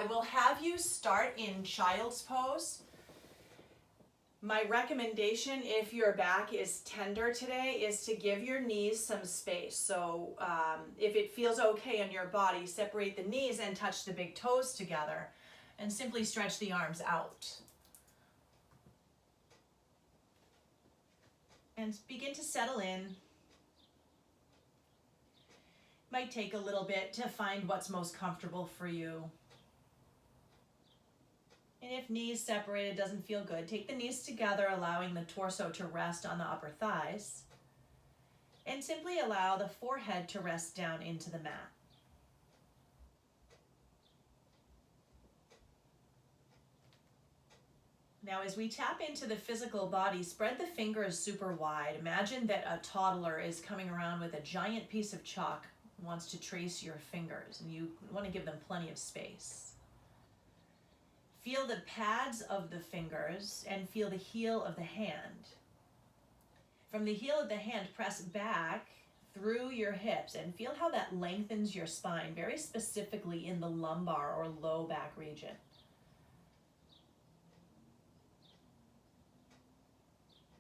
I will have you start in child's pose. My recommendation, if your back is tender today, is to give your knees some space. So if it feels okay in your body, separate the knees and touch the big toes together and simply stretch the arms out. And begin to settle in. Might take a little bit to find what's most comfortable for you. And if knees separated doesn't feel good, take the knees together, allowing the torso to rest on the upper thighs. And simply allow the forehead to rest down into the mat. Now, as we tap into the physical body, spread the fingers super wide. Imagine that a toddler is coming around with a giant piece of chalk, wants to trace your fingers, and you want to give them plenty of space. Feel the pads of the fingers and feel the heel of the hand. From the heel of the hand, press back through your hips and feel how that lengthens your spine, very specifically in the lumbar or low back region.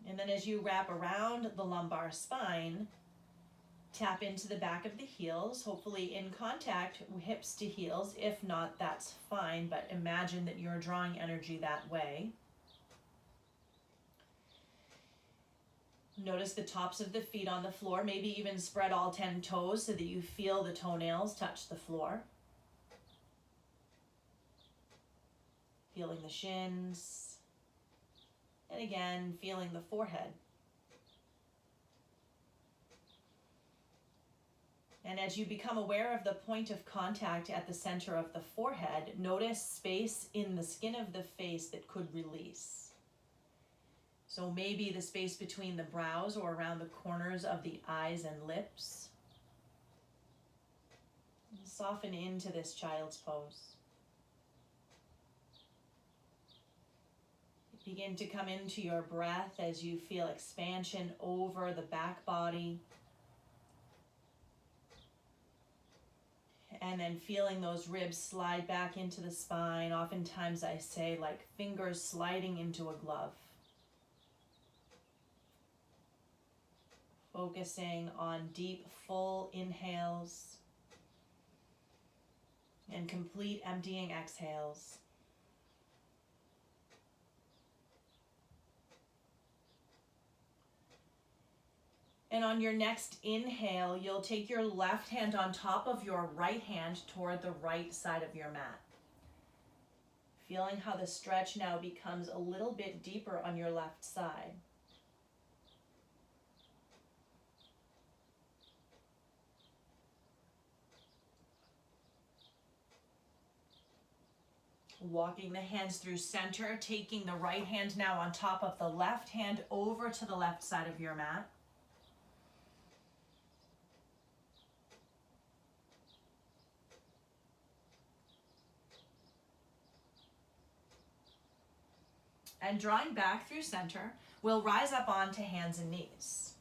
And then as you wrap around the lumbar spine, tap into the back of the heels, hopefully in contact, hips to heels. If not, that's fine, but imagine that you're drawing energy that way. Notice the tops of the feet on the floor, maybe even spread all 10 toes so that you feel the toenails touch the floor. Feeling the shins. And again, feeling the forehead. And as you become aware of the point of contact at the center of the forehead, notice space in the skin of the face that could release. So maybe the space between the brows or around the corners of the eyes and lips. And soften into this child's pose. Begin to come into your breath as you feel expansion over the back body. And then feeling those ribs slide back into the spine. Oftentimes I say like fingers sliding into a glove. Focusing on deep, full inhales and complete emptying exhales. And on your next inhale, you'll take your left hand on top of your right hand toward the right side of your mat. Feeling how the stretch now becomes a little bit deeper on your left side. Walking the hands through center, taking the right hand now on top of the left hand over to the left side of your mat. And drawing back through center, we'll rise up onto hands and knees.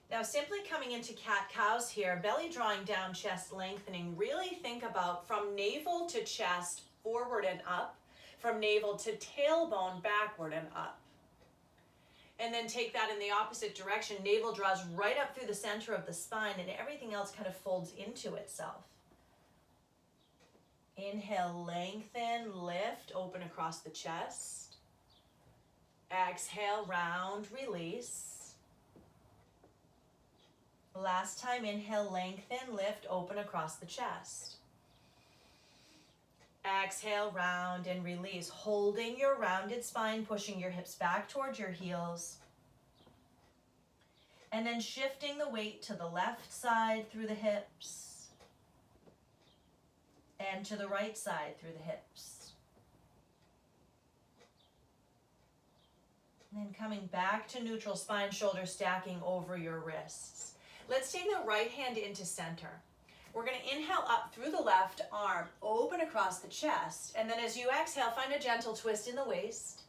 Now simply coming into cat-cows here, belly drawing down, chest lengthening. Really think about from navel to chest, forward and up, from navel to tailbone, backward and up. And then take that in the opposite direction. Navel draws right up through the center of the spine and everything else kind of folds into itself. Inhale, lengthen, lift, open across the chest. Exhale, round, release. Last time, inhale, lengthen, lift, open across the chest. Exhale, round and release. Holding your rounded spine, pushing your hips back towards your heels. And then shifting the weight to the left side through the hips. And to the right side through the hips. And then coming back to neutral spine, shoulder stacking over your wrists. Let's take the right hand into center. We're going to inhale up through the left arm, open across the chest, and then as you exhale, find a gentle twist in the waist.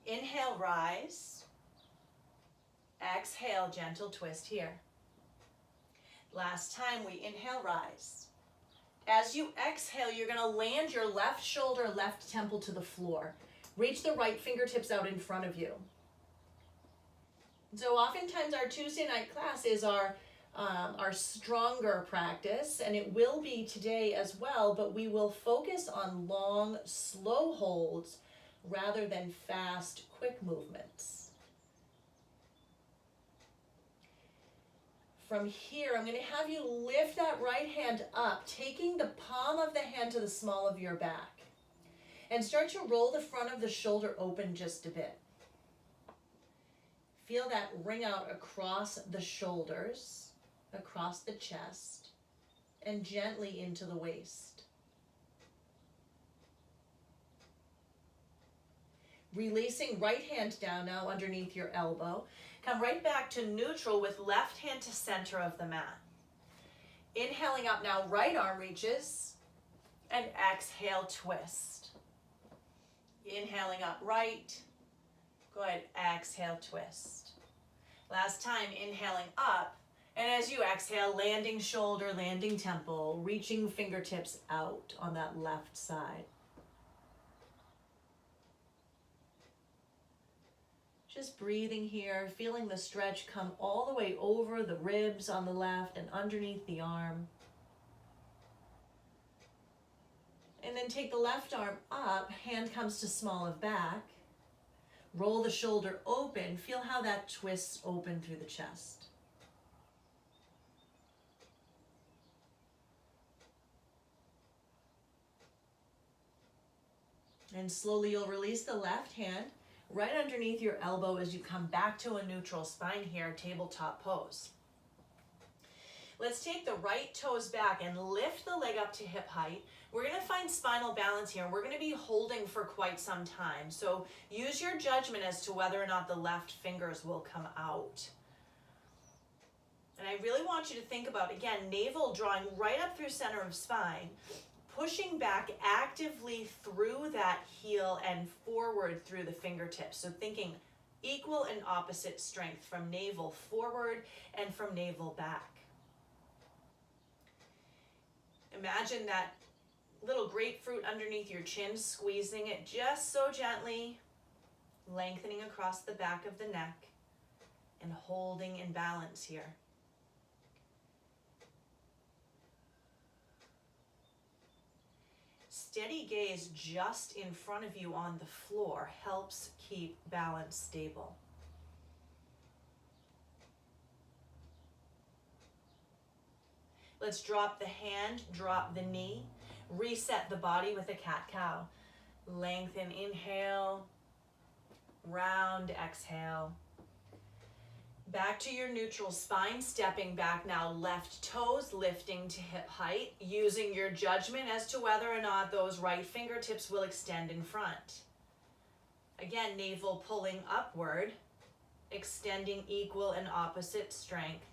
Inhale, rise. Exhale, gentle twist here. Last time we inhale, rise. As you exhale, you're gonna land your left shoulder, left temple to the floor. Reach the right fingertips out in front of you. So oftentimes our Tuesday night class is our stronger practice, and it will be today as well, but we will focus on long, slow holds rather than fast, quick movements. From here, I'm going to have you lift that right hand up, taking the palm of the hand to the small of your back, and start to roll the front of the shoulder open just a bit. Feel that ring out across the shoulders, across the chest, and gently into the waist. Releasing right hand down now underneath your elbow. Come right back to neutral with left hand to center of the mat. Inhaling up now, right arm reaches, and exhale, twist. Inhaling up right. Go ahead, exhale, twist. Last time, inhaling up, and as you exhale, landing shoulder, landing temple, reaching fingertips out on that left side. Just breathing here, feeling the stretch come all the way over the ribs on the left and underneath the arm. And then take the left arm up, hand comes to small of back. Roll the shoulder open. Feel how that twists open through the chest. And slowly you'll release the left hand right underneath your elbow as you come back to a neutral spine here, tabletop pose. Let's take the right toes back and lift the leg up to hip height. We're going to find spinal balance here. We're going to be holding for quite some time. So use your judgment as to whether or not the left fingers will come out. And I really want you to think about, again, navel drawing right up through center of spine, pushing back actively through that heel and forward through the fingertips. So thinking equal and opposite strength from navel forward and from navel back. Imagine that little grapefruit underneath your chin, squeezing it just so gently, lengthening across the back of the neck and holding in balance here. Steady gaze just in front of you on the floor helps keep balance stable. Let's drop the hand, drop the knee, reset the body with a cat-cow. Lengthen, inhale, round, exhale. Back to your neutral spine, stepping back now, left toes lifting to hip height, using your judgment as to whether or not those right fingertips will extend in front. Again, navel pulling upward, extending equal and opposite strength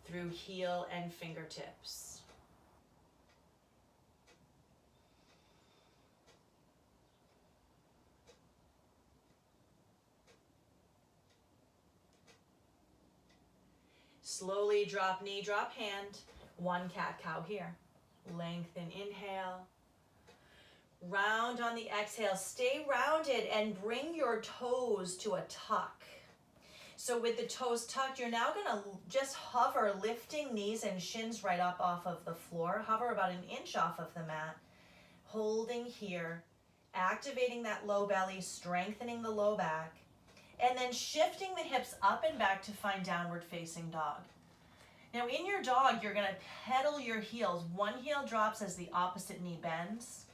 through heel and fingertips. Slowly drop knee, drop hand. One cat-cow here. Lengthen, inhale. Round on the exhale. Stay rounded and bring your toes to a tuck. So with the toes tucked, you're now going to just hover, lifting knees and shins right up off of the floor. Hover about an inch off of the mat. Holding here. Activating that low belly, strengthening the low back. And then shifting the hips up and back to find downward facing dog. Now in your dog, you're going to pedal your heels. One heel drops as the opposite knee bends.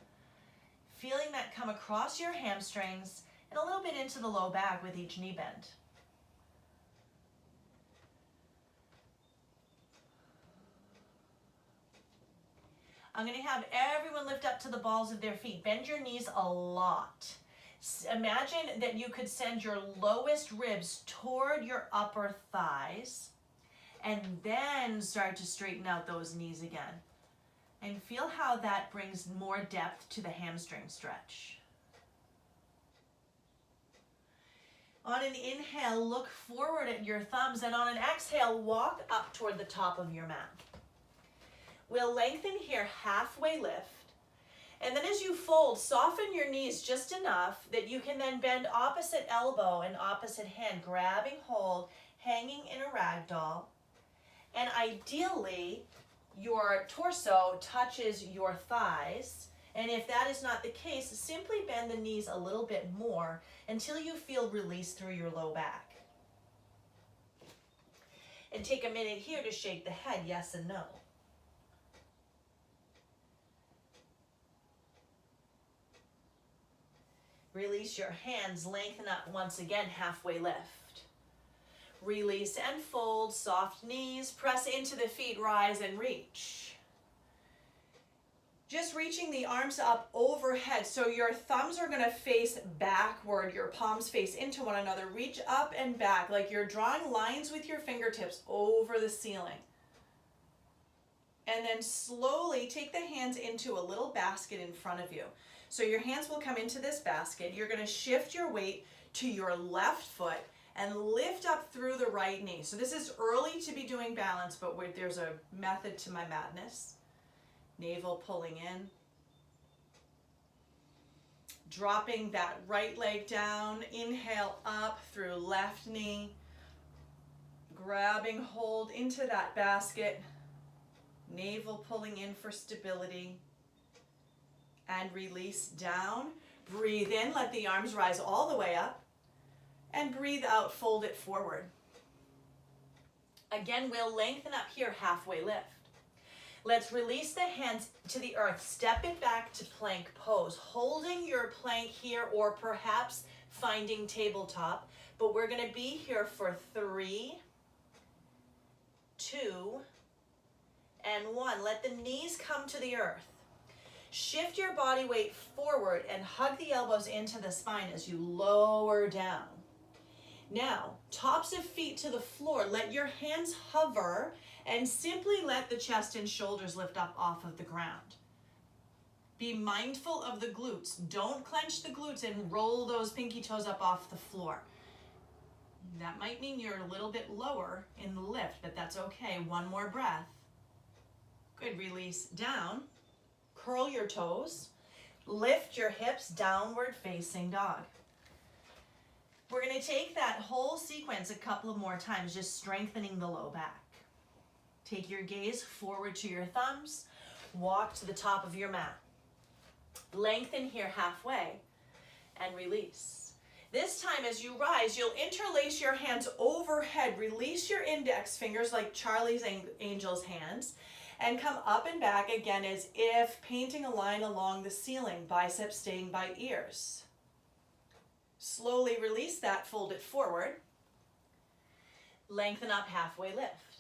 Feeling that come across your hamstrings and a little bit into the low back with each knee bend. I'm going to have everyone lift up to the balls of their feet. Bend your knees a lot. Imagine that you could send your lowest ribs toward your upper thighs and then start to straighten out those knees again. And feel how that brings more depth to the hamstring stretch. On an inhale, look forward at your thumbs, and on an exhale, walk up toward the top of your mat. We'll lengthen here, halfway lift. And then as you fold, soften your knees just enough that you can then bend opposite elbow and opposite hand, grabbing hold, hanging in a ragdoll. And ideally, your torso touches your thighs. And if that is not the case, simply bend the knees a little bit more until you feel release through your low back. And take a minute here to shake the head, yes and no. Release your hands, lengthen up once again, halfway lift. Release and fold, soft knees, press into the feet, rise and reach. Just reaching the arms up overhead, so your thumbs are gonna face backward, your palms face into one another. Reach up and back, like you're drawing lines with your fingertips over the ceiling. And then slowly take the hands into a little basket in front of you. So your hands will come into this basket. You're gonna shift your weight to your left foot and lift up through the right knee. So this is early to be doing balance, but there's a method to my madness. Navel pulling in. Dropping that right leg down. Inhale up through left knee. Grabbing hold into that basket. Navel pulling in for stability. And release down. Breathe in, let the arms rise all the way up. And breathe out, fold it forward. Again, we'll lengthen up here, halfway lift. Let's release the hands to the earth. Step it back to plank pose. Holding your plank here, or perhaps finding tabletop. But we're gonna be here for 3, 2, and 1. Let the knees come to the earth. Shift your body weight forward and hug the elbows into the spine as you lower down. Now, tops of feet to the floor. Let your hands hover and simply let the chest and shoulders lift up off of the ground. Be mindful of the glutes. Don't clench the glutes and roll those pinky toes up off the floor. That might mean you're a little bit lower in the lift, but that's okay. One more breath. Good, release down. Curl your toes, lift your hips, downward facing dog. We're gonna take that whole sequence a couple of more times, just strengthening the low back. Take your gaze forward to your thumbs, walk to the top of your mat. Lengthen here halfway and release. This time as you rise, you'll interlace your hands overhead, release your index fingers like Charlie's Angel's hands, and come up and back again as if painting a line along the ceiling, biceps staying by ears. Slowly release that, fold it forward. Lengthen up, halfway lift.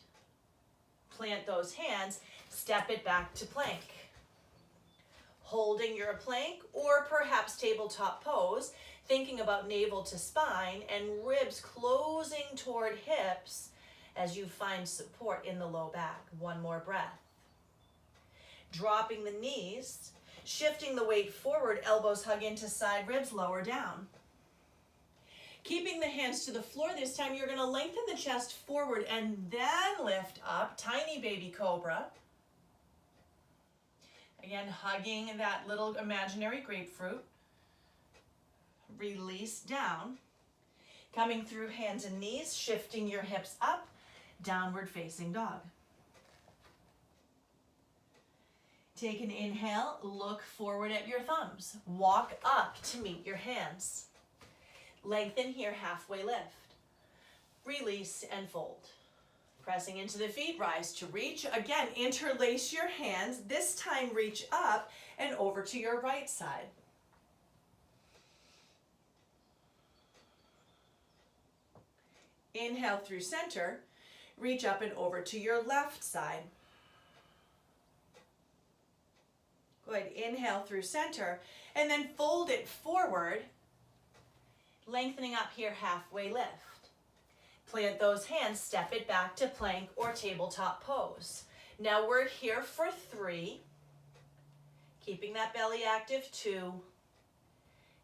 Plant those hands, step it back to plank. Holding your plank or perhaps tabletop pose, thinking about navel to spine and ribs closing toward hips as you find support in the low back. One more breath. Dropping the knees, shifting the weight forward, elbows hug into side ribs, lower down. Keeping the hands to the floor, this time you're gonna lengthen the chest forward and then lift up, tiny baby cobra. Again, hugging that little imaginary grapefruit. Release down. Coming through hands and knees, shifting your hips up, downward facing dog. Take an inhale, look forward at your thumbs. Walk up to meet your hands. Lengthen here, halfway lift. Release and fold. Pressing into the feet, rise to reach. Again, interlace your hands. This time reach up and over to your right side. Inhale through center. Reach up and over to your left side. Good. Inhale through center and then fold it forward, lengthening up here, halfway lift. Plant those hands, step it back to plank or tabletop pose. Now we're here for 3, keeping that belly active, 2,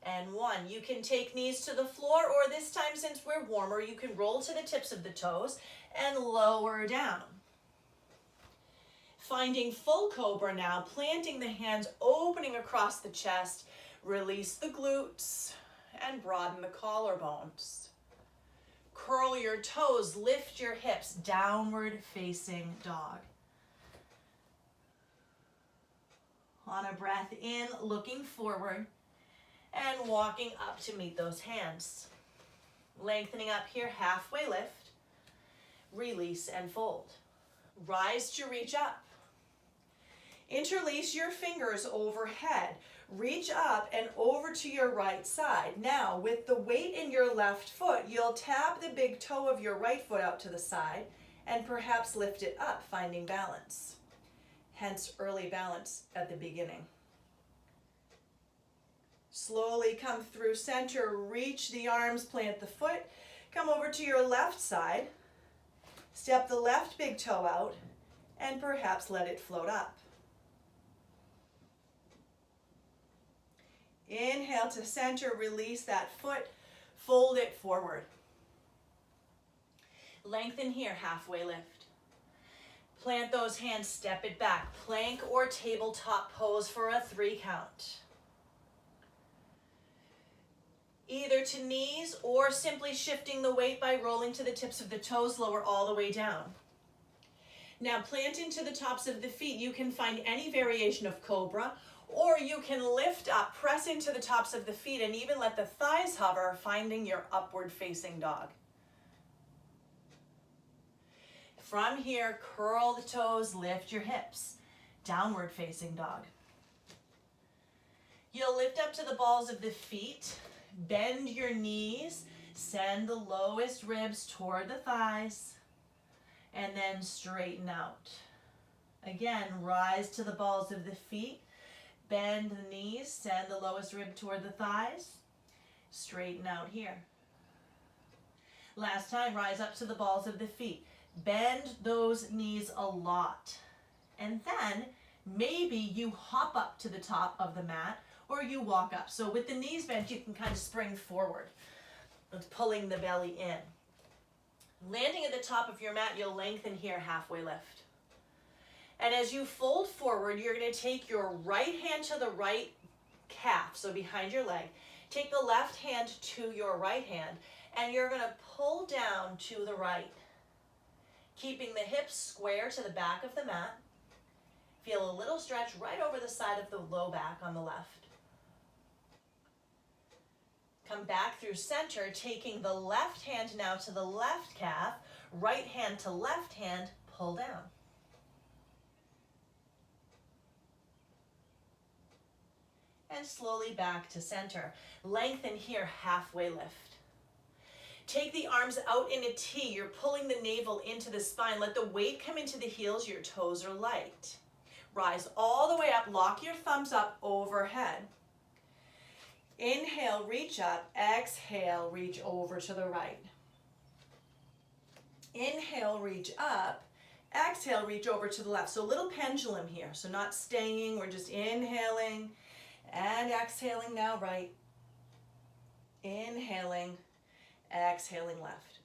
and 1. You can take knees to the floor, or this time, since we're warmer, you can roll to the tips of the toes and lower down. Finding full cobra now, planting the hands, opening across the chest, release the glutes and broaden the collarbones. Curl your toes, lift your hips, downward facing dog. On a breath in, looking forward and walking up to meet those hands. Lengthening up here, halfway lift, release and fold. Rise to reach up. Interlace your fingers overhead. Reach up and over to your right side. Now, with the weight in your left foot, you'll tap the big toe of your right foot out to the side and perhaps lift it up, finding balance. Hence, early balance at the beginning. Slowly come through center, reach the arms, plant the foot, come over to your left side, step the left big toe out, and perhaps let it float up. Inhale to center, release that foot, fold it forward. Lengthen here, halfway lift. Plant those hands, step it back. Plank or tabletop pose for a 3 count. Either to knees or simply shifting the weight by rolling to the tips of the toes, lower all the way down. Now plant into the tops of the feet. You can find any variation of cobra, or you can lift up, press into the tops of the feet, and even let the thighs hover, finding your upward facing dog. From here, curl the toes, lift your hips, downward facing dog. You'll lift up to the balls of the feet, bend your knees, send the lowest ribs toward the thighs, and then straighten out. Again, rise to the balls of the feet, bend the knees, send the lowest rib toward the thighs, straighten out here. Last time, rise up to the balls of the feet. Bend those knees a lot. And then maybe you hop up to the top of the mat or you walk up. So with the knees bent, you can kind of spring forward. It's pulling the belly in. Landing at the top of your mat, you'll lengthen here, halfway lift. And as you fold forward, you're going to take your right hand to the right calf, so behind your leg. Take the left hand to your right hand, and you're going to pull down to the right, keeping the hips square to the back of the mat. Feel a little stretch right over the side of the low back on the left. Come back through center, taking the left hand now to the left calf, right hand to left hand, pull down. And slowly back to center. Lengthen here, halfway lift. Take the arms out in a T. You're pulling the navel into the spine. Let the weight come into the heels. Your toes are light. Rise all the way up. Lock your thumbs up overhead. Inhale, reach up. Exhale, reach over to the right. Inhale, reach up. Exhale, reach over to the left. So a little pendulum here. So not staying. We're just inhaling and exhaling now right. Inhaling, exhaling left.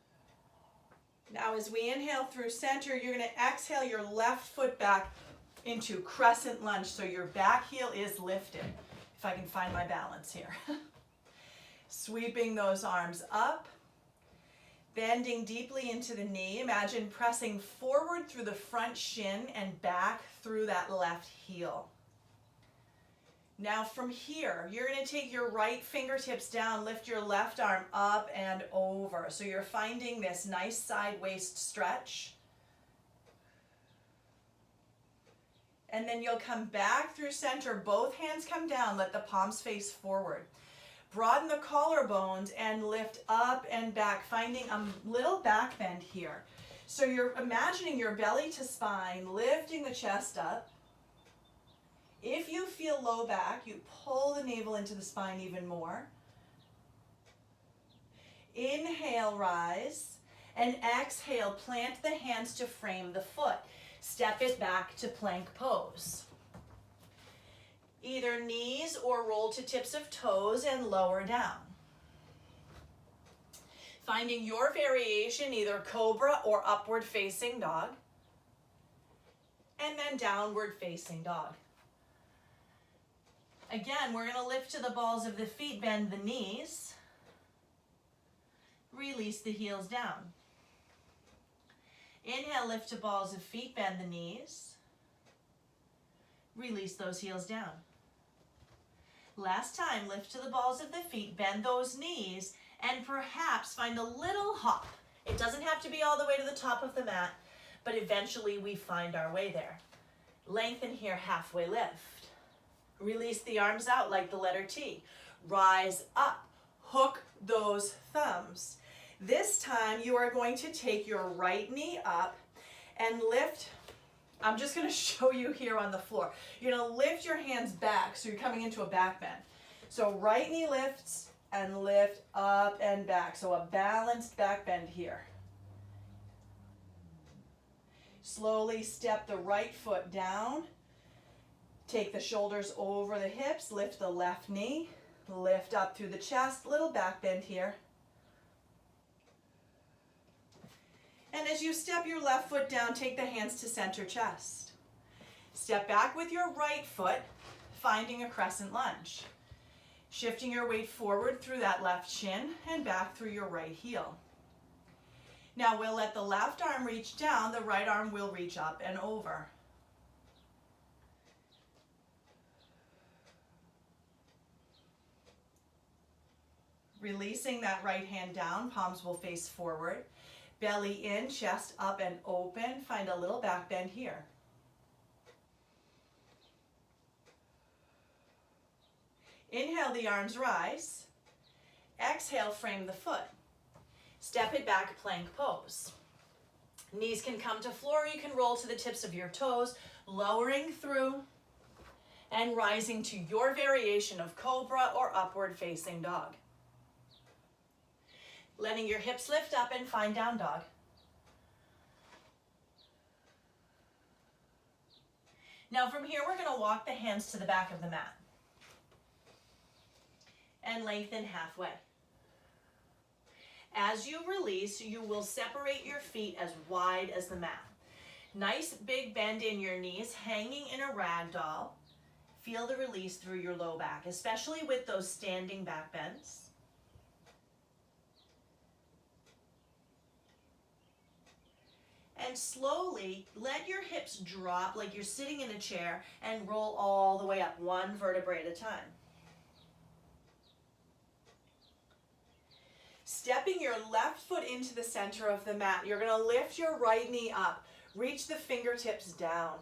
Now as we inhale through center, you're going to exhale your left foot back into crescent lunge. So your back heel is lifted. If I can find my balance here. Sweeping those arms up. Bending deeply into the knee. Imagine pressing forward through the front shin and back through that left heel. Now from here, you're going to take your right fingertips down, lift your left arm up and over. So you're finding this nice side waist stretch. And then you'll come back through center, both hands come down, let the palms face forward. Broaden the collarbones and lift up and back, finding a little back bend here. So you're imagining your belly to spine, lifting the chest up. If you feel low back, you pull the navel into the spine even more. Inhale, rise, and exhale, plant the hands to frame the foot. Step it back to plank pose. Either knees or roll to tips of toes and lower down. Finding your variation, either cobra or upward facing dog. and then downward facing dog. Again, we're going to lift to the balls of the feet, bend the knees, release the heels down. Inhale, lift to balls of feet, bend the knees, release those heels down. Last time, lift to the balls of the feet, bend those knees, and perhaps find a little hop. It doesn't have to be all the way to the top of the mat, but eventually we find our way there. Lengthen here, halfway lift. Release the arms out like the letter T. Rise up, hook those thumbs. This time you are going to take your right knee up and lift. I'm just going to show you here on the floor. You're going to lift your hands back, so you're coming into a back bend. So right knee lifts and lift up and back. So a balanced back bend here. Slowly step the right foot down. Take the shoulders over the hips, lift the left knee, lift up through the chest, little back bend here. And as you step your left foot down, take the hands to center chest. Step back with your right foot, finding a crescent lunge. Shifting your weight forward through that left shin and back through your right heel. Now we'll let the left arm reach down, the right arm will reach up and over. Releasing that right hand down, palms will face forward. Belly in, chest up and open. Find a little back bend here. Inhale, the arms rise. Exhale, frame the foot. Step it back, plank pose. Knees can come to floor, you can roll to the tips of your toes, lowering through and rising to your variation of cobra or upward facing dog. Letting your hips lift up and find down dog. Now from here, we're going to walk the hands to the back of the mat and lengthen halfway. As you release, you will separate your feet as wide as the mat. Nice big bend in your knees, hanging in a rag doll. Feel the release through your low back, especially with those standing back bends. And slowly let your hips drop like you're sitting in a chair and roll all the way up, one vertebrae at a time. Stepping your left foot into the center of the mat, you're going to lift your right knee up. Reach the fingertips down.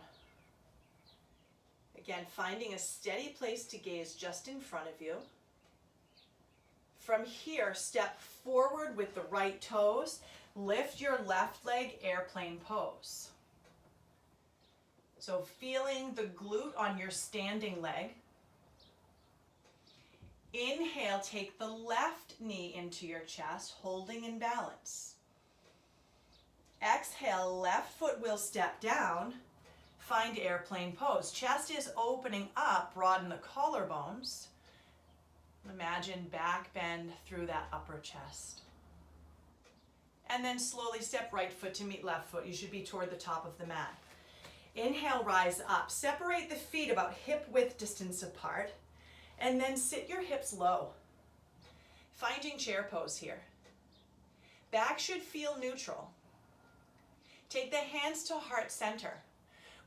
Again, finding a steady place to gaze just in front of you. From here, step forward with the right toes. Lift your left leg, airplane pose. So feeling the glute on your standing leg. Inhale, take the left knee into your chest, holding in balance. Exhale, left foot will step down. Find airplane pose. Chest is opening up, broaden the collarbones. Imagine back bend through that upper chest. And then slowly step right foot to meet left foot. You should be toward the top of the mat. Inhale, rise up. Separate the feet about hip width distance apart. And then sit your hips low. Finding chair pose here. Back should feel neutral. Take the hands to heart center.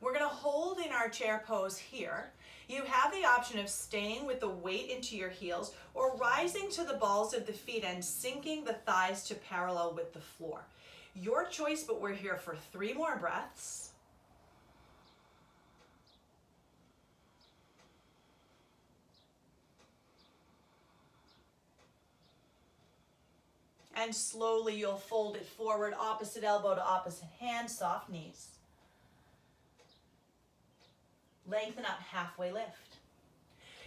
We're going to hold in our chair pose here. You have the option of staying with the weight into your heels or rising to the balls of the feet and sinking the thighs to parallel with the floor. Your choice, but we're here for 3 more breaths. And slowly you'll fold it forward, opposite elbow to opposite hand, soft knees. Lengthen up, halfway lift.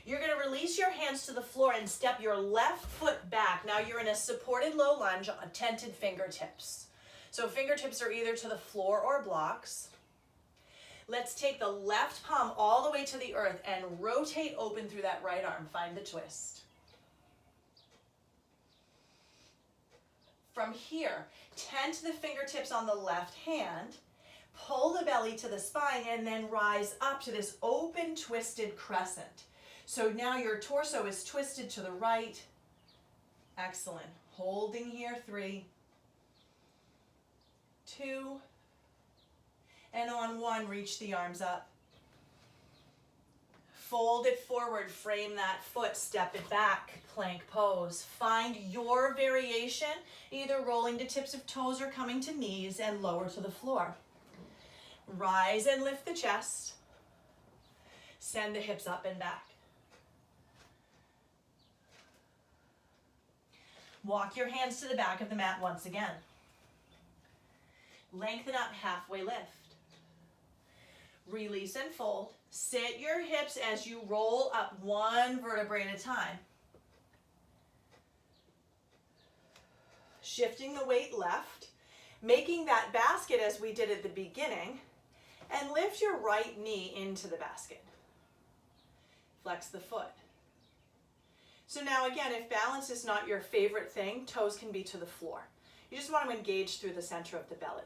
You're going to release your hands to the floor and step your left foot back. Now you're in a supported low lunge on tented fingertips. So fingertips are either to the floor or blocks. Let's take the left palm all the way to the earth and rotate open through that right arm. Find the twist. From here, tent the fingertips on the left hand. Pull the belly to the spine and then rise up to this open, twisted crescent. So now your torso is twisted to the right. Excellent. Holding here, 3, 2, and on 1, reach the arms up. Fold it forward, frame that foot, step it back, plank pose. Find your variation, either rolling to tips of toes or coming to knees and lower to the floor. Rise and lift the chest. Send the hips up and back. Walk your hands to the back of the mat once again. Lengthen up, halfway lift. Release and fold. Sit your hips as you roll up 1 vertebrae at a time. Shifting the weight left, making that basket as we did at the beginning, and lift your right knee into the basket. Flex the foot. So now again, if balance is not your favorite thing, toes can be to the floor. You just want to engage through the center of the belly.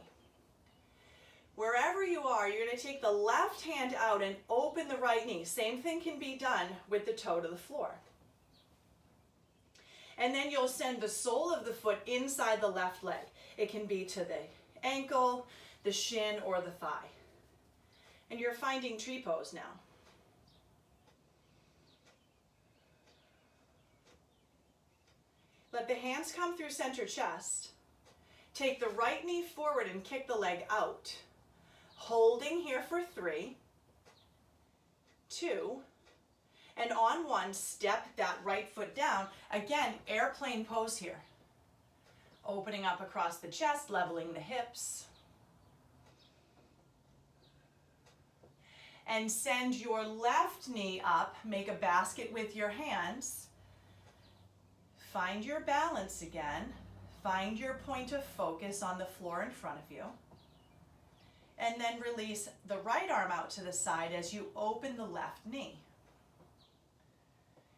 Wherever you are, you're going to take the left hand out and open the right knee. Same thing can be done with the toe to the floor. And then you'll send the sole of the foot inside the left leg. It can be to the ankle, the shin, or the thigh. And you're finding tree pose now. Let the hands come through center chest. Take the right knee forward and kick the leg out. Holding here for 3, 2, and on 1, step that right foot down. Again, airplane pose here. Opening up across the chest, leveling the hips. And send your left knee up. Make a basket with your hands. Find your balance again. Find your point of focus on the floor in front of you. And then release the right arm out to the side as you open the left knee.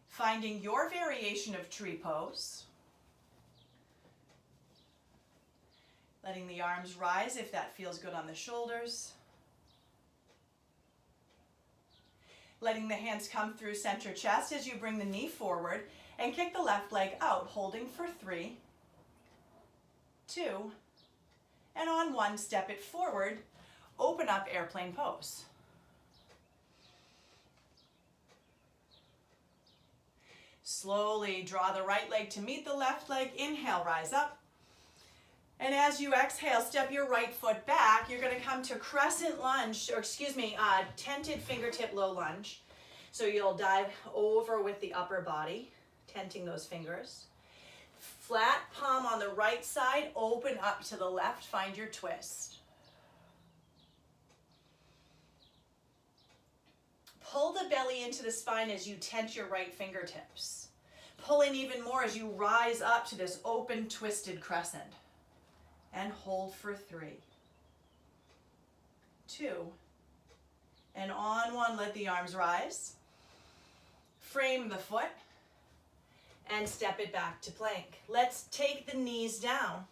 Finding your variation of tree pose. Letting the arms rise if that feels good on the shoulders. Letting the hands come through center chest as you bring the knee forward and kick the left leg out, holding for 3, 2, and on 1, step it forward, open up airplane pose. Slowly draw the right leg to meet the left leg. Inhale, rise up. And as you exhale, step your right foot back. You're going to come to crescent lunge, or tented fingertip low lunge. So you'll dive over with the upper body, tenting those fingers. Flat palm on the right side, open up to the left, find your twist. Pull the belly into the spine as you tent your right fingertips. Pull in even more as you rise up to this open, twisted crescent. And hold for 3, 2, and on 1, let the arms rise. Frame the foot and step it back to plank. Let's take the knees down.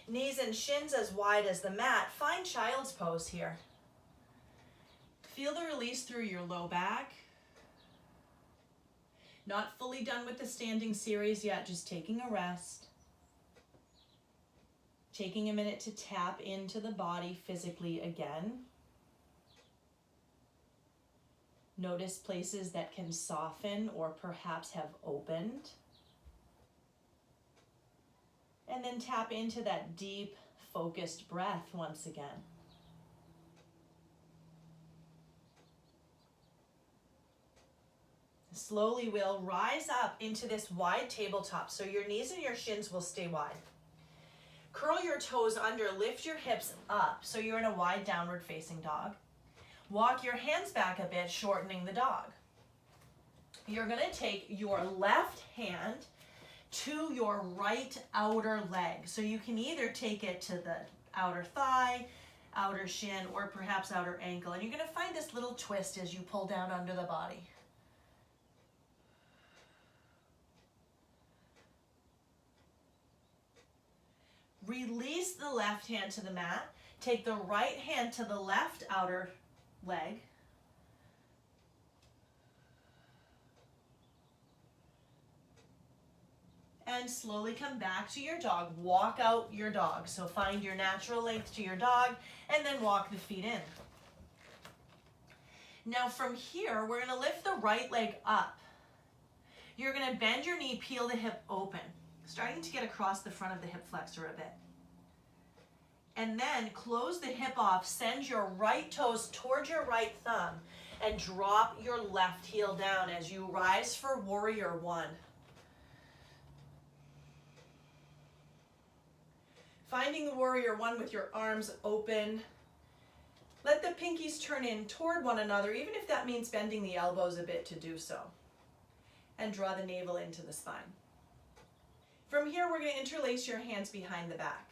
Knees and shins as wide as the mat. Find child's pose here. Feel the release through your low back. Not fully done with the standing series yet, just taking a rest. Taking a minute to tap into the body physically again. Notice places that can soften or perhaps have opened. And then tap into that deep, focused breath once again. Slowly we'll rise up into this wide tabletop, so your knees and your shins will stay wide. Curl your toes under, lift your hips up, so you're in a wide downward facing dog. Walk your hands back a bit, shortening the dog. You're going to take your left hand to your right outer leg. So you can either take it to the outer thigh, outer shin, or perhaps outer ankle. And you're going to find this little twist as you pull down under the body. Release the left hand to the mat. Take the right hand to the left outer leg. And slowly come back to your dog. Walk out your dog. So find your natural length to your dog and then walk the feet in. Now from here, we're gonna lift the right leg up. You're gonna bend your knee, peel the hip open, starting to get across the front of the hip flexor a bit. And then close the hip off, send your right toes towards your right thumb and drop your left heel down as you rise for warrior one. Finding the warrior one with your arms open. Let the pinkies turn in toward one another, even if that means bending the elbows a bit to do so. And draw the navel into the spine. From here, we're going to interlace your hands behind the back.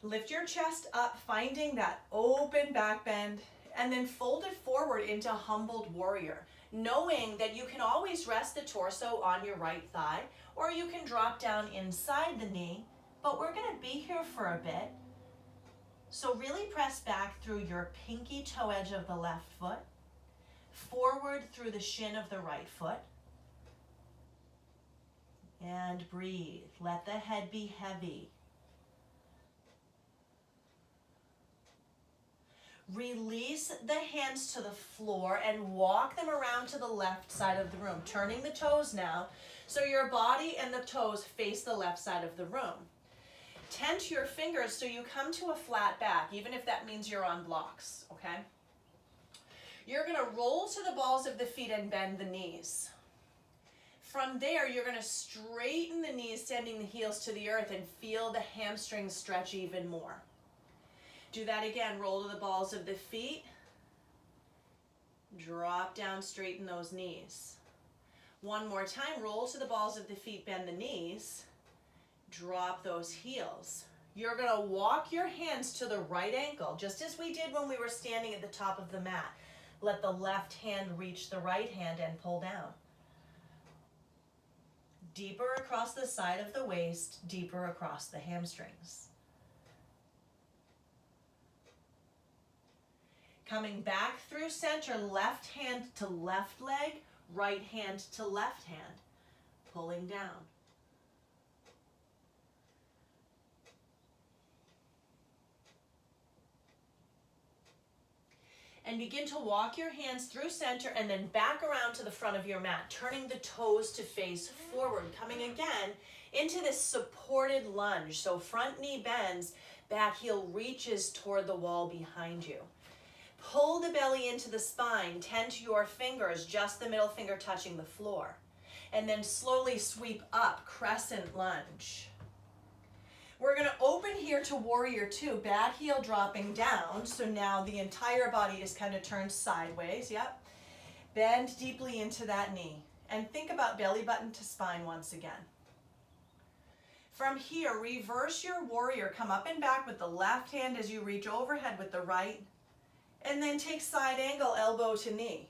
Lift your chest up, finding that open back bend, and then fold it forward into humbled warrior, knowing that you can always rest the torso on your right thigh, or you can drop down inside the knee, but we're going to be here for a bit. So really press back through your pinky toe edge of the left foot, forward through the shin of the right foot, and breathe. Let the head be heavy. Release the hands to the floor and walk them around to the left side of the room, turning the toes now so your body and the toes face the left side of the room. Tent your fingers so you come to a flat back, even if that means you're on blocks, okay? You're gonna roll to the balls of the feet and bend the knees. From there, you're gonna straighten the knees, sending the heels to the earth, and feel the hamstrings stretch even more. Do that again, roll to the balls of the feet, drop down, straighten those knees. One more time, roll to the balls of the feet, bend the knees, drop those heels. You're gonna walk your hands to the right ankle, just as we did when we were standing at the top of the mat. Let the left hand reach the right hand and pull down. Deeper across the side of the waist, deeper across the hamstrings. Coming back through center, left hand to left leg, right hand to left hand, pulling down. And begin to walk your hands through center and then back around to the front of your mat, turning the toes to face forward, coming again into this supported lunge. So front knee bends, back heel reaches toward the wall behind you. Pull the belly into the spine, tent your fingers, just the middle finger touching the floor. And then slowly sweep up, crescent lunge. We're gonna open here to warrior two, back heel dropping down. So now the entire body is kind of turned sideways, yep. Bend deeply into that knee. And think about belly button to spine once again. From here, reverse your warrior. Come up and back with the left hand as you reach overhead with the right. And then take side angle, elbow to knee.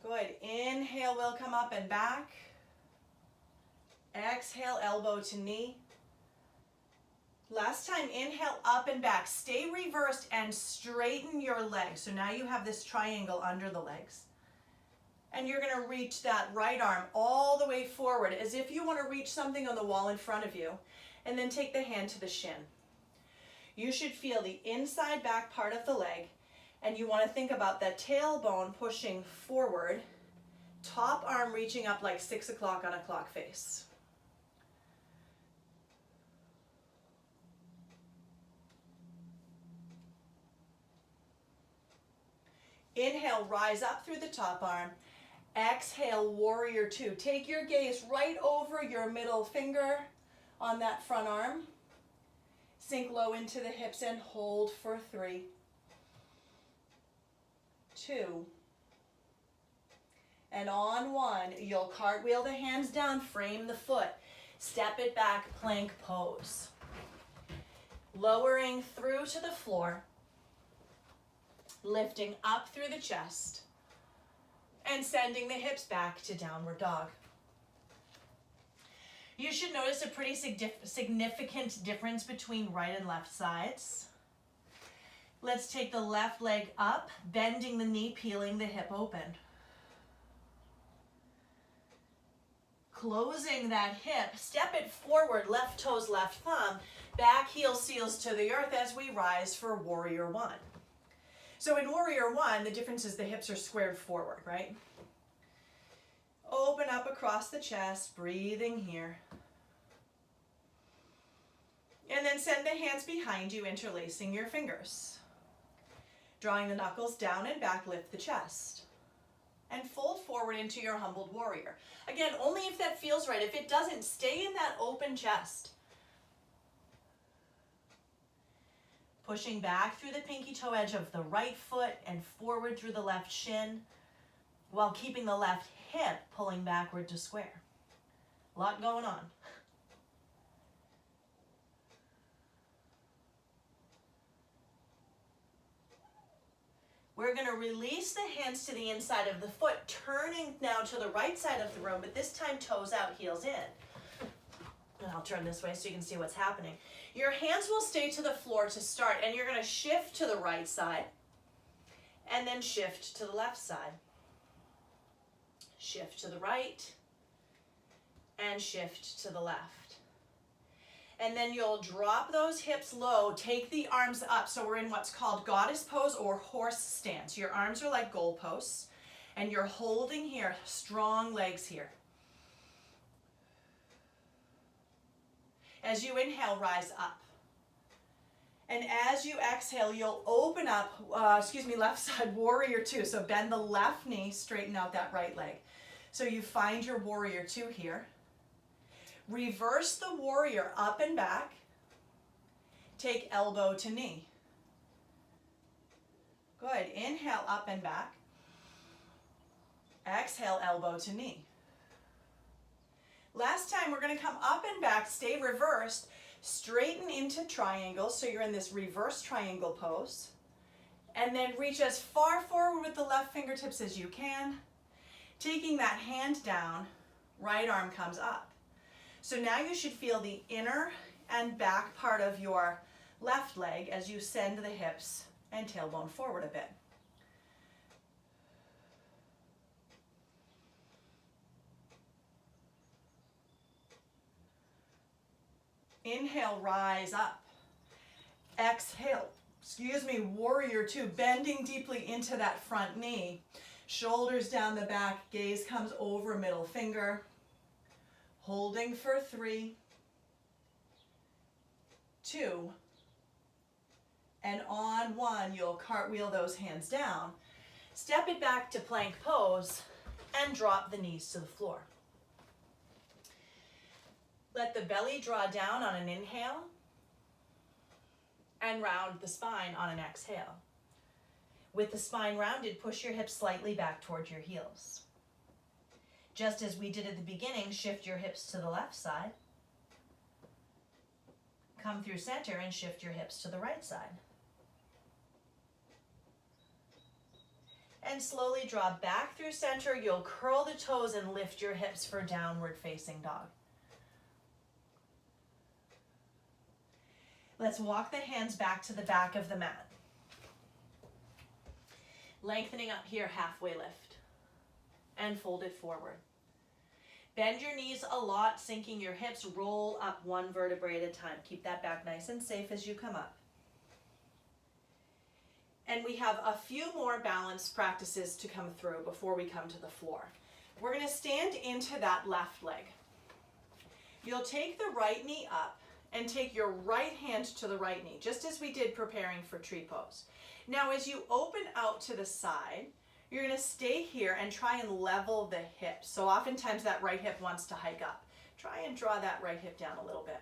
Good. Inhale, we'll come up and back. Exhale, elbow to knee. Last time, inhale, up and back. Stay reversed and straighten your legs. So now you have this triangle under the legs. And you're going to reach that right arm all the way forward as if you want to reach something on the wall in front of you. And then take the hand to the shin. You should feel the inside back part of the leg, and you want to think about that tailbone pushing forward, top arm reaching up like 6 o'clock on a clock face. Inhale, rise up through the top arm. Exhale, warrior two. Take your gaze right over your middle finger on that front arm. Sink low into the hips and hold for 3, 2, and on 1, you'll cartwheel the hands down, frame the foot, step it back, plank pose. Lowering through to the floor, lifting up through the chest, and sending the hips back to downward dog. You should notice a pretty significant difference between right and left sides. Let's take the left leg up, bending the knee, peeling the hip open. Closing that hip, step it forward, left toes, left thumb, back heel seals to the earth as we rise for Warrior One. So in Warrior One, the difference is the hips are squared forward, right? Open up across the chest, breathing here. And then send the hands behind you, interlacing your fingers. Drawing the knuckles down and back, lift the chest. And fold forward into your humbled warrior. Again, only if that feels right. If it doesn't, stay in that open chest. Pushing back through the pinky toe edge of the right foot and forward through the left shin, while keeping the left hip pulling backward to square. A lot going on. We're going to release the hands to the inside of the foot, turning now to the right side of the room, but this time toes out, heels in. And I'll turn this way so you can see what's happening. Your hands will stay to the floor to start, and you're going to shift to the right side, and then shift to the left side. Shift to the right, and shift to the left. And then you'll drop those hips low, take the arms up. So we're in what's called goddess pose or horse stance. Your arms are like goalposts, and you're holding here, strong legs here. As you inhale, rise up. And as you exhale, you'll open up, left side, Warrior Two. So bend the left knee, straighten out that right leg. So you find your Warrior Two here. Reverse the warrior up and back. Take elbow to knee. Good. Inhale, up and back. Exhale, elbow to knee. Last time, we're going to come up and back, stay reversed, straighten into triangles, so you're in this reverse triangle pose. And then reach as far forward with the left fingertips as you can. Taking that hand down, right arm comes up. So now you should feel the inner and back part of your left leg as you send the hips and tailbone forward a bit. Inhale, rise up. Exhale, Warrior Two, bending deeply into that front knee. Shoulders down the back, gaze comes over middle finger. Holding for 3, 2, and on 1, you'll cartwheel those hands down. Step it back to plank pose and drop the knees to the floor. Let the belly draw down on an inhale and round the spine on an exhale. With the spine rounded, push your hips slightly back towards your heels. Just as we did at the beginning, shift your hips to the left side. Come through center and shift your hips to the right side. And slowly draw back through center. You'll curl the toes and lift your hips for downward facing dog. Let's walk the hands back to the back of the mat. Lengthening up here, halfway lift. And fold it forward. Bend your knees a lot, sinking your hips, roll up one vertebrae at a time. Keep that back nice and safe as you come up. And we have a few more balance practices to come through before we come to the floor. We're going to stand into that left leg. You'll take the right knee up and take your right hand to the right knee, just as we did preparing for tree pose. Now, as you open out to the side, you're going to stay here and try and level the hips. So oftentimes that right hip wants to hike up. Try and draw that right hip down a little bit.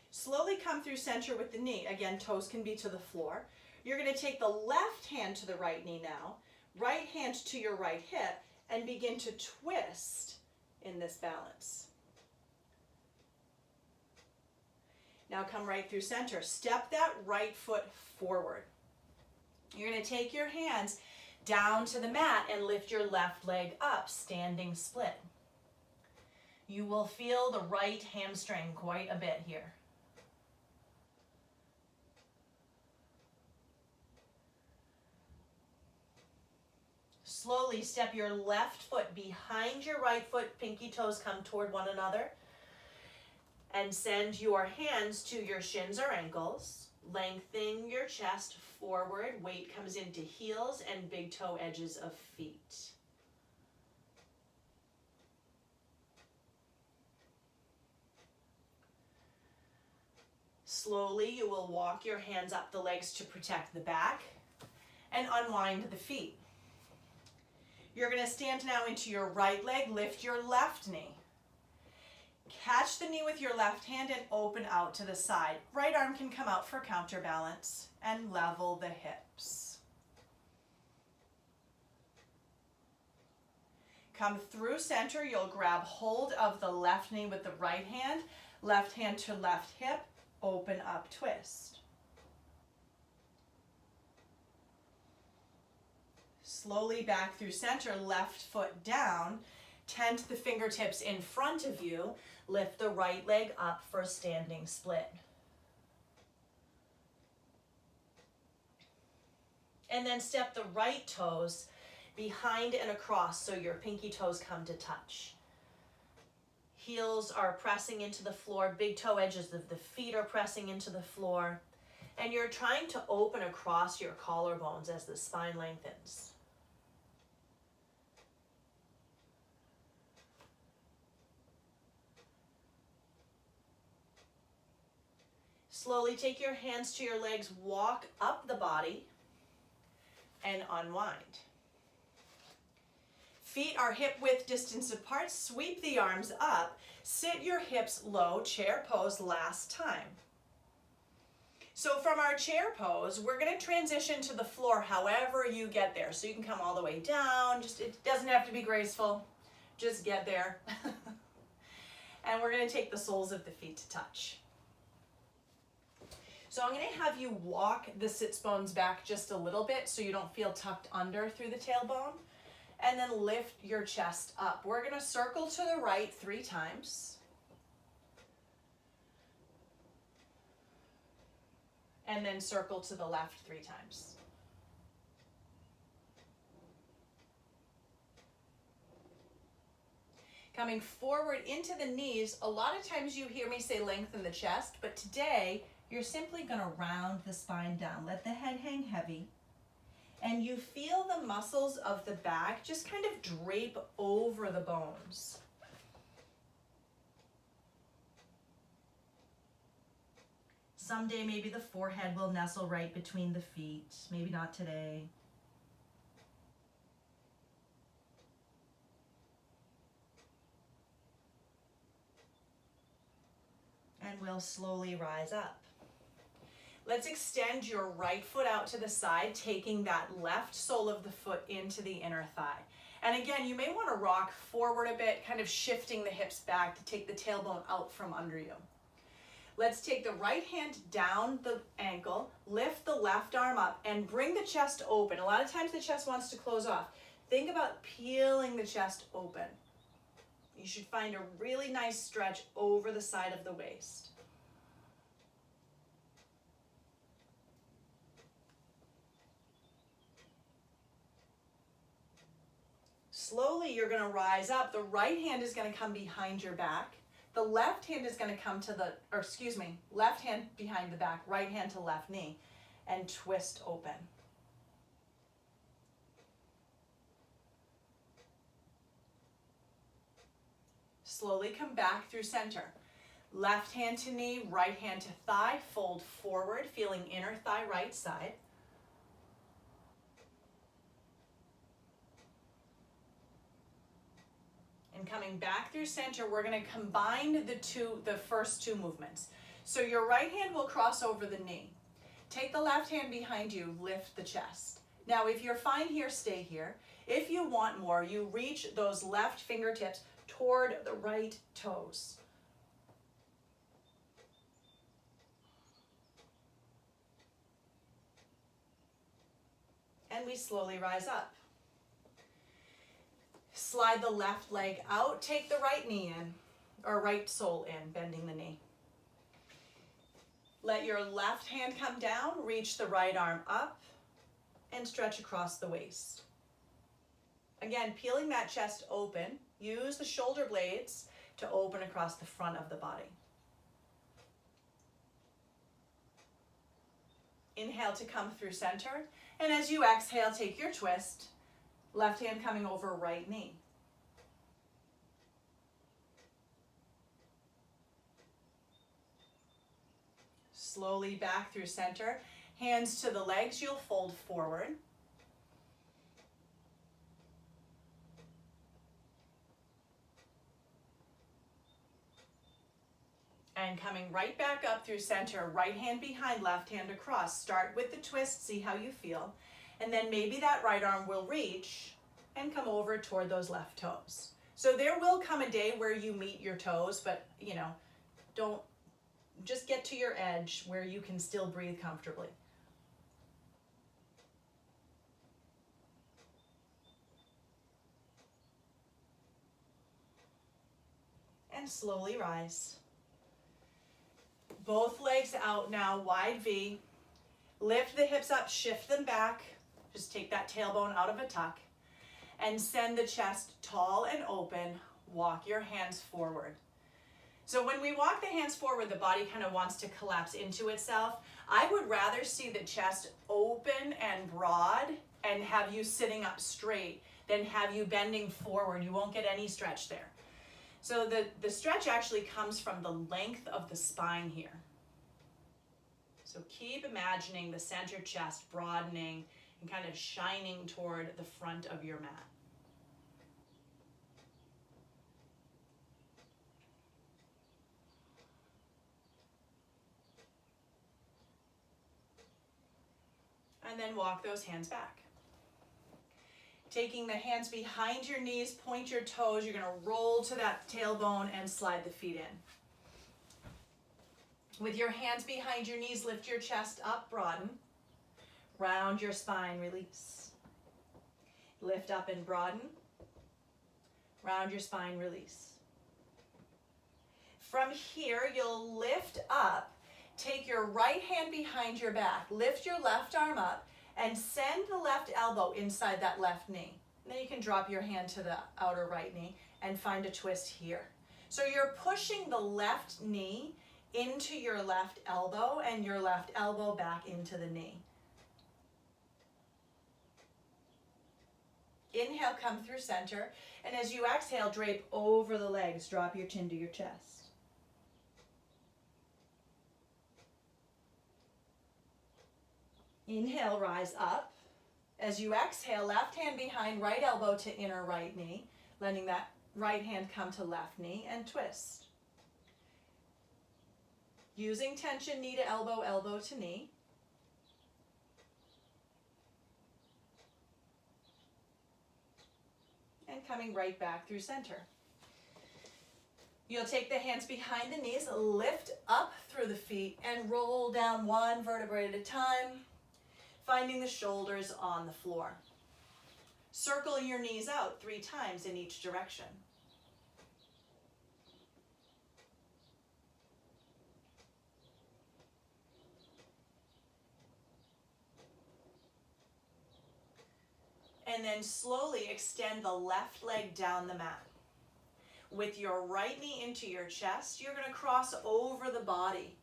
Slowly come through center with the knee. Again, toes can be to the floor. You're going to take the left hand to the right knee now, right hand to your right hip, and begin to twist in this balance. Now come right through center. Step that right foot forward. You're going to take your hands down to the mat and lift your left leg up, standing split. You will feel the right hamstring quite a bit here. Slowly step your left foot behind your right foot, pinky toes come toward one another, and send your hands to your shins or ankles. Lengthen your chest forward, weight comes into heels and big toe edges of feet. Slowly, you will walk your hands up the legs to protect the back and unwind the feet. You're going to stand now into your right leg, lift your left knee. Catch the knee with your left hand and open out to the side. Right arm can come out for counterbalance and level the hips. Come through center, you'll grab hold of the left knee with the right hand to left hip, open up, twist. Slowly back through center, left foot down, tent the fingertips in front of you, lift the right leg up for standing split. And then step the right toes behind and across so your pinky toes come to touch. Heels are pressing into the floor, big toe edges of the feet are pressing into the floor, and you're trying to open across your collarbones as the spine lengthens. Slowly take your hands to your legs, walk up the body, and unwind. Feet are hip width distance apart, sweep the arms up, sit your hips low, chair pose last time. So from our chair pose, we're going to transition to the floor however you get there. So you can come all the way down, it doesn't have to be graceful, just get there. And we're going to take the soles of the feet to touch. So I'm going to have you walk the sits bones back just a little bit so you don't feel tucked under through the tailbone. And then lift your chest up. We're going to circle to the right 3 times. And then circle to the left 3 times. Coming forward into the knees, a lot of times you hear me say lengthen the chest, but today you're simply going to round the spine down. Let the head hang heavy. And you feel the muscles of the back just kind of drape over the bones. Someday maybe the forehead will nestle right between the feet. Maybe not today. And we'll slowly rise up. Let's extend your right foot out to the side, taking that left sole of the foot into the inner thigh. And again, you may want to rock forward a bit, kind of shifting the hips back to take the tailbone out from under you. Let's take the right hand down the ankle, lift the left arm up, and bring the chest open. A lot of times the chest wants to close off. Think about peeling the chest open. You should find a really nice stretch over the side of the waist. Slowly, you're going to rise up. The right hand is going to come behind your back. The left hand is going to come to left hand behind the back, right hand to left knee, and twist open. Slowly come back through center. Left hand to knee, right hand to thigh, fold forward, feeling inner thigh right side. And coming back through center, we're going to combine the first 2 movements. So your right hand will cross over the knee. Take the left hand behind you, lift the chest. Now, if you're fine here, stay here. If you want more, you reach those left fingertips toward the right toes. And we slowly rise up. Slide the left leg out, take the right knee in. or right sole in, bending the knee. Let your left hand come down, reach the right arm up, and stretch across the waist. Again, peeling that chest open, use the shoulder blades to open across the front of the body. Inhale to come through center, and as you exhale, take your twist, left hand coming over right knee. Slowly back through center, hands to the legs, you'll fold forward. And coming right back up through center, right hand behind, left hand across. Start with the twist, see how you feel. And then maybe that right arm will reach and come over toward those left toes. So there will come a day where you meet your toes, but don't just get to your edge where you can still breathe comfortably. And slowly rise. Both legs out now, wide V. Lift the hips up, shift them back. Just take that tailbone out of a tuck. And send the chest tall and open. Walk your hands forward. So when we walk the hands forward, the body kind of wants to collapse into itself. I would rather see the chest open and broad and have you sitting up straight than have you bending forward. You won't get any stretch there. So the stretch actually comes from the length of the spine here. So keep imagining the center chest broadening and kind of shining toward the front of your mat. And then walk those hands back. Taking the hands behind your knees, point your toes. You're going to roll to that tailbone and slide the feet in. With your hands behind your knees, lift your chest up, broaden. Round your spine, release. Lift up and broaden. Round your spine, release. From here, you'll lift up. Take your right hand behind your back. Lift your left arm up and send the left elbow inside that left knee. And then you can drop your hand to the outer right knee and find a twist here. So you're pushing the left knee into your left elbow and your left elbow back into the knee. Inhale, come through center. And as you exhale, drape over the legs. Drop your chin to your chest. Inhale, rise up. As you exhale, left hand behind, right elbow to inner right knee, letting that right hand come to left knee and twist. Using tension, knee to elbow, elbow to knee. And coming right back through center. You'll take the hands behind the knees, lift up through the feet, and roll down one vertebrae at a time, finding the shoulders on the floor. Circle your knees out 3 times in each direction. And then slowly extend the left leg down the mat. With your right knee into your chest, you're going to cross over the body.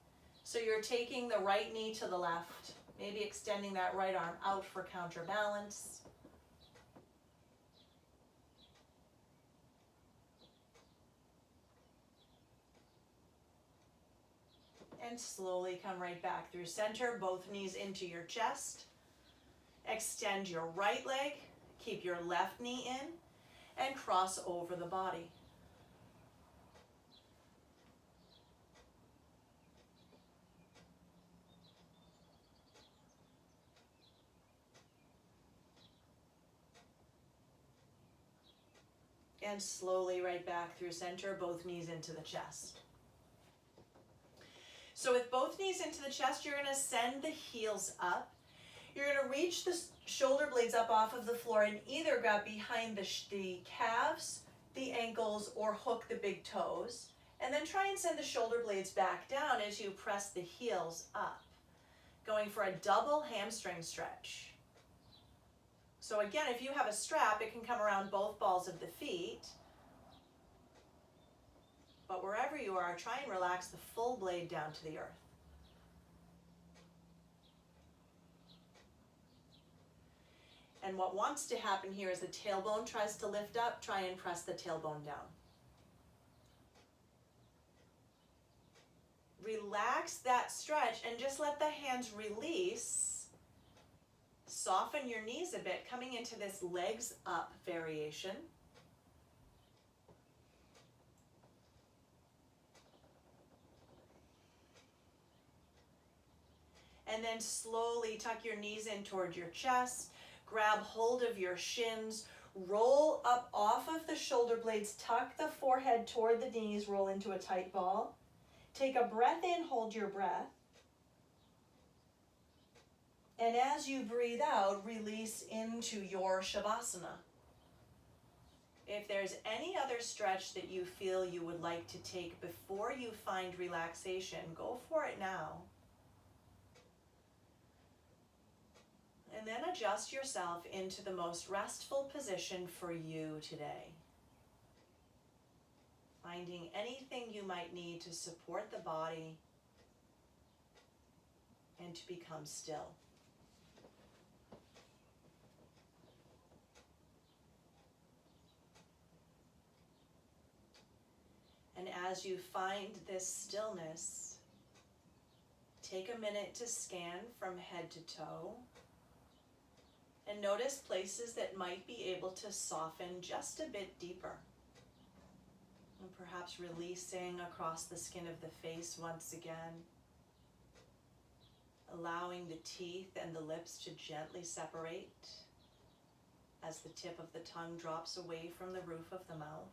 So you're taking the right knee to the left, maybe extending that right arm out for counterbalance. And slowly come right back through center, both knees into your chest. Extend your right leg, keep your left knee in, and cross over the body. And slowly right back through center, both knees into the chest. So with both knees into the chest, you're going to send the heels up. You're going to reach the shoulder blades up off of the floor and either grab behind the calves, the ankles, or hook the big toes. And then try and send the shoulder blades back down as you press the heels up, going for a double hamstring stretch. So again, if you have a strap, it can come around both balls of the feet. But wherever you are, try and relax the full blade down to the earth. And what wants to happen here is the tailbone tries to lift up, try and press the tailbone down. Relax that stretch and just let the hands release. Soften your knees a bit, coming into this legs up variation. And then slowly tuck your knees in toward your chest. Grab hold of your shins, roll up off of the shoulder blades, tuck the forehead toward the knees, roll into a tight ball. Take a breath in, hold your breath. And as you breathe out, release into your Shavasana. If there's any other stretch that you feel you would like to take before you find relaxation, go for it now. And then adjust yourself into the most restful position for you today. Finding anything you might need to support the body and to become still. And as you find this stillness, take a minute to scan from head to toe. And notice places that might be able to soften just a bit deeper. And perhaps releasing across the skin of the face once again. Allowing the teeth and the lips to gently separate as the tip of the tongue drops away from the roof of the mouth.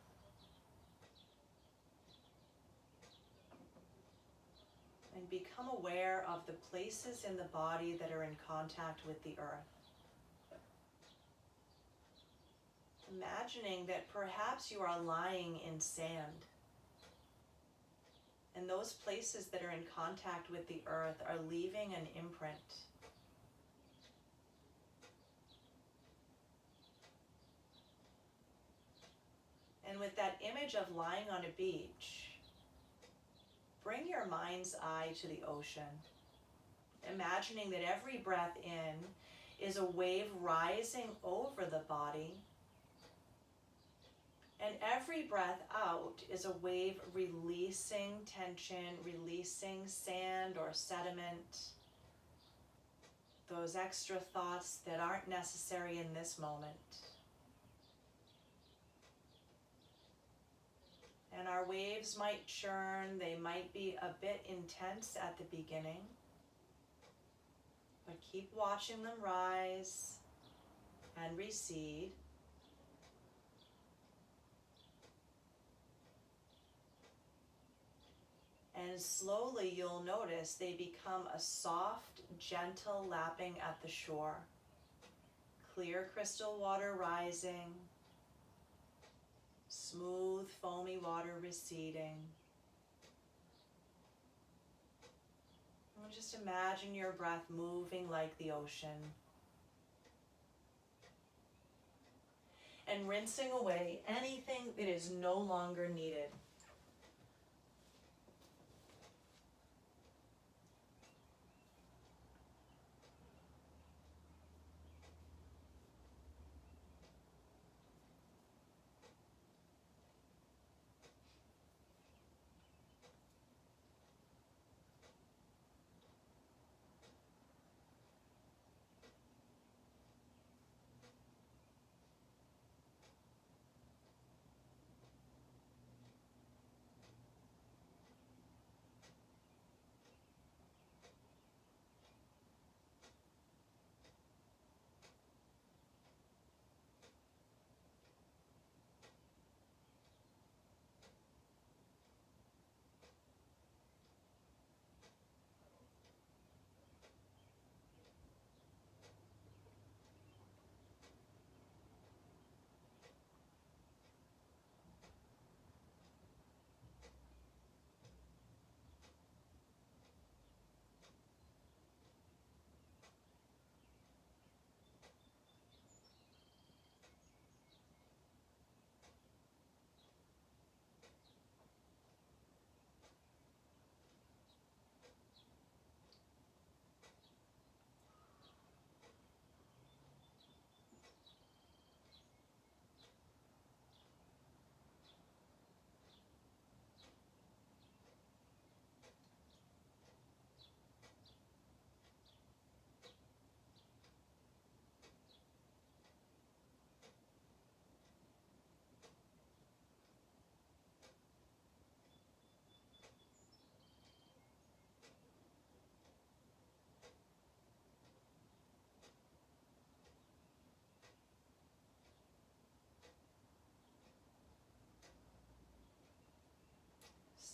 And become aware of the places in the body that are in contact with the earth. Imagining that perhaps you are lying in sand, and those places that are in contact with the earth are leaving an imprint. And with that image of lying on a beach, bring your mind's eye to the ocean, imagining that every breath in is a wave rising over the body, and every breath out is a wave releasing tension, releasing sand or sediment, those extra thoughts that aren't necessary in this moment. And our waves might churn, they might be a bit intense at the beginning, but keep watching them rise and recede. And slowly you'll notice they become a soft, gentle lapping at the shore. Clear crystal water rising, smooth, foamy water receding. And just imagine your breath moving like the ocean. And rinsing away anything that is no longer needed.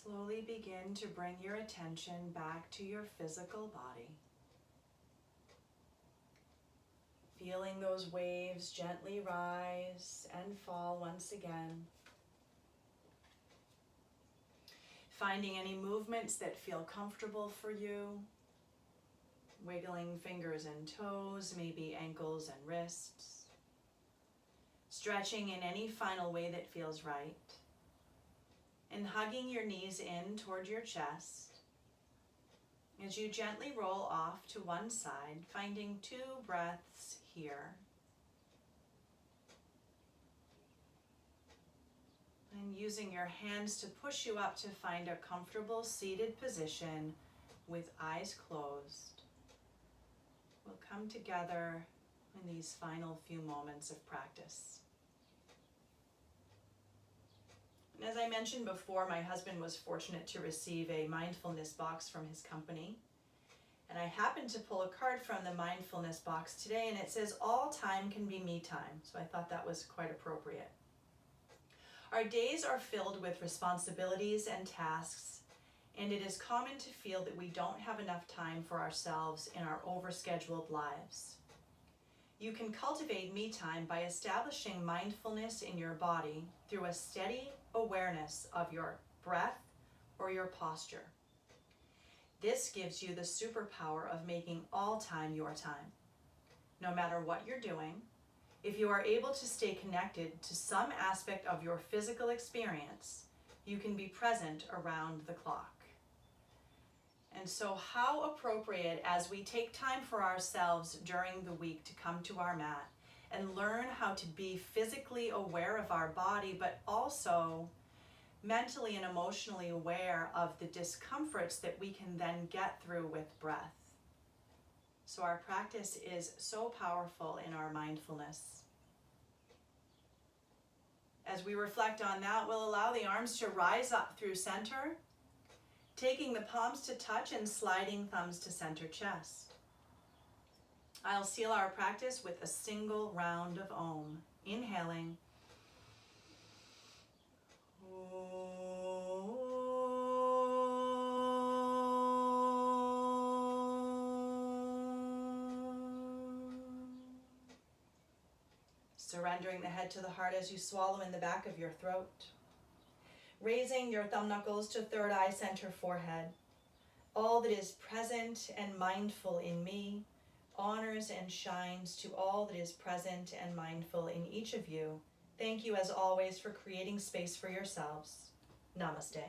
Slowly begin to bring your attention back to your physical body. Feeling those waves gently rise and fall once again. Finding any movements that feel comfortable for you. Wiggling fingers and toes, maybe ankles and wrists. Stretching in any final way that feels right. And hugging your knees in toward your chest as you gently roll off to one side, finding 2 breaths here. And using your hands to push you up to find a comfortable seated position with eyes closed. We'll come together in these final few moments of practice. And as I mentioned before, my husband was fortunate to receive a mindfulness box from his company. And I happened to pull a card from the mindfulness box today, and it says, all time can be me time. So I thought that was quite appropriate. Our days are filled with responsibilities and tasks, and it is common to feel that we don't have enough time for ourselves in our overscheduled lives. You can cultivate me time by establishing mindfulness in your body through a steady awareness of your breath or your posture. This gives you the superpower of making all time your time. No matter what you're doing, if you are able to stay connected to some aspect of your physical experience, you can be present around the clock. And so how appropriate as we take time for ourselves during the week to come to our mat and learn how to be physically aware of our body, but also mentally and emotionally aware of the discomforts that we can then get through with breath. So our practice is so powerful in our mindfulness. As we reflect on that, we'll allow the arms to rise up through center, taking the palms to touch and sliding thumbs to center chest. I'll seal our practice with a single round of Om. Inhaling. Surrendering the head to the heart as you swallow in the back of your throat. Raising your thumb knuckles to third eye center forehead. All that is present and mindful in me honors and shines to all that is present and mindful in each of you. Thank you as always for creating space for yourselves. Namaste.